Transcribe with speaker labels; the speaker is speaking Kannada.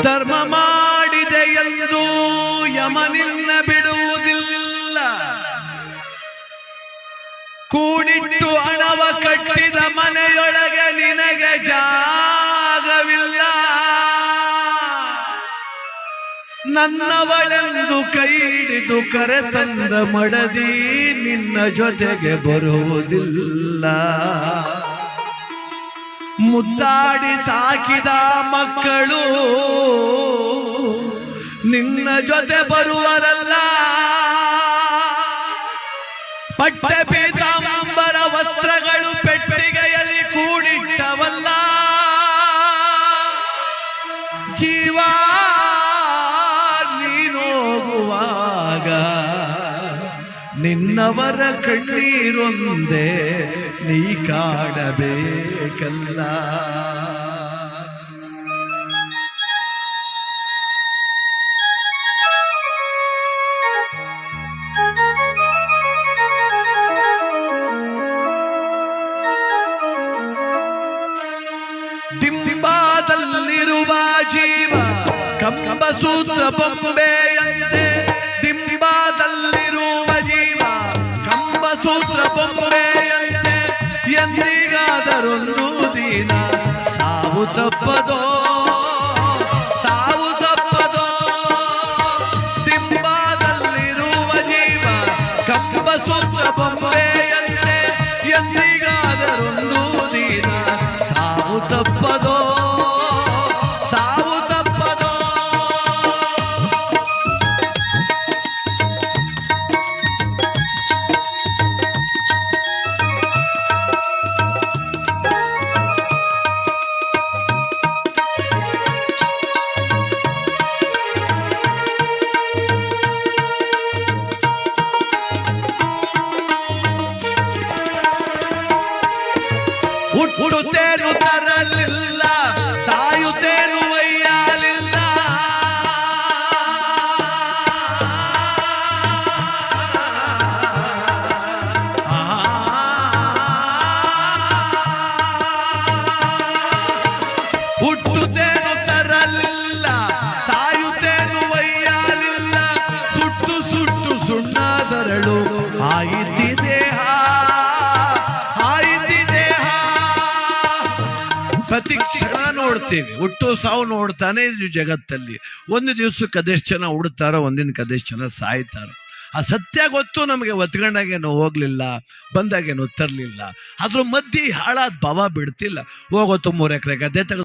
Speaker 1: ಧರ್ಮ ಮಾಡಿದೆ ಎಂದು ಯಮನಿನ್ನ ಬಿಡುವುದಿಲ್ಲ. ಕೂಡಿಟ್ಟು ಹಣವ ಕಟ್ಟಿದ ಮನೆಯೊಳಗೆ ನಿನಗೆ ಜಾಗವಿಲ್ಲ. ನನ್ನವಳೆಂದು ಕೈ ಹಿಡಿದು ಕರೆತಂದ ಮಡದಿ ನಿನ್ನ ಜೊತೆಗೆ ಬರುವುದಿಲ್ಲ. ಮುದ್ದಾಡಿ ಸಾಕಿದ ಮಕ್ಕಳು ನಿನ್ನ ಜೊತೆ ಬರುವರಲ್ಲ. ಪಟ್ಟೆ ಪೀತಾಂಬರ ವಸ್ತ್ರಗಳು ಪೆಟ್ಟಿಗೆಯಲ್ಲಿ ಕೂಡಿಟ್ಟವಲ್ಲ. ಜೀವ ನೀನೋಗುವಾಗ ನಿನ್ನವರ ಕಣ್ಣೀರೊಂದೇ ನೀ ಕಾಡಬೇಕಲ್ಲ. ದಿಂಬಾದಲ್ಲಿರುವ ಜೀವ ಕಂಬಸೂತ್ರ ಬೊಂಬೆಯಂತೆ. ದಿಂಬಾದಲ್ಲಿರುವ ಜೀವ ಕಂಬಸೂತ್ರ ಬೊಂಬೆಯಂತೆ. ಎಂದಿಗಾದರೊಂದು ದಿನ ಸಾವು ತಪ್ಪದೋ, ಸಾವು ತಪ್ಪದೋ. ದಿಂಬಾದಲ್ಲಿರುವ ಜೀವ ಕಂಬಸೂತ್ರ ಬೊಂಬೆಯಂತೆ. ಎಂದಿಗಾದರೊಂದು ದಿನ ಸಾವು ತಪ್ಪದೋ, ಸಾವು ತಪ್ಪದೋ. ಹುಟ್ಟುತ್ತೇನು ತರಲಿಲ್ಲ, ಸಾಯುತ್ತೇನು ಒಯ್ಯಲಿಲ್ಲ. ಹುಟ್ಟುತ್ತೇನು ತರಲಿಲ್ಲ, ಸಾಯುತ್ತೇನು ಒಯ್ಯಲಿಲ್ಲ. ಸುಟ್ಟು ಸುಟ್ಟು ಸುಣ್ಣದರಳು ಆಯಿತಿದೆ, ಪ್ರತಿ ಕ್ಷಣ ನೋಡ್ತೀವಿ. ಹುಟ್ಟು ಸಾವು ನೋಡ್ತಾನೆ ಇದು ಜಗತ್ತಲ್ಲಿ. ಒಂದು ದಿವಸಕ್ಕೆ ಅದೆಷ್ಟು ಜನ ಹುಡ್ತಾರೋ, ಒಂದಿನಕ್ಕೆ ಅದೆಷ್ಟು ಜನ ಸಾಯ್ತಾರೋ. ಆ ಸತ್ಯ ಗೊತ್ತು ನಮಗೆ. ಒತ್ಕೊಂಡಾಗೇನು ಹೋಗ್ಲಿಲ್ಲ, ಬಂದಾಗೇನು ತರಲಿಲ್ಲ. ಅದ್ರ ಮಧ್ಯೆ ಹಾಳಾದ ಭಾವ ಬಿಡ್ತಿಲ್ಲ. ಹೋಗೋತು 3 ಎಕರೆ ಗದ್ದೆ ತೆಗೆದು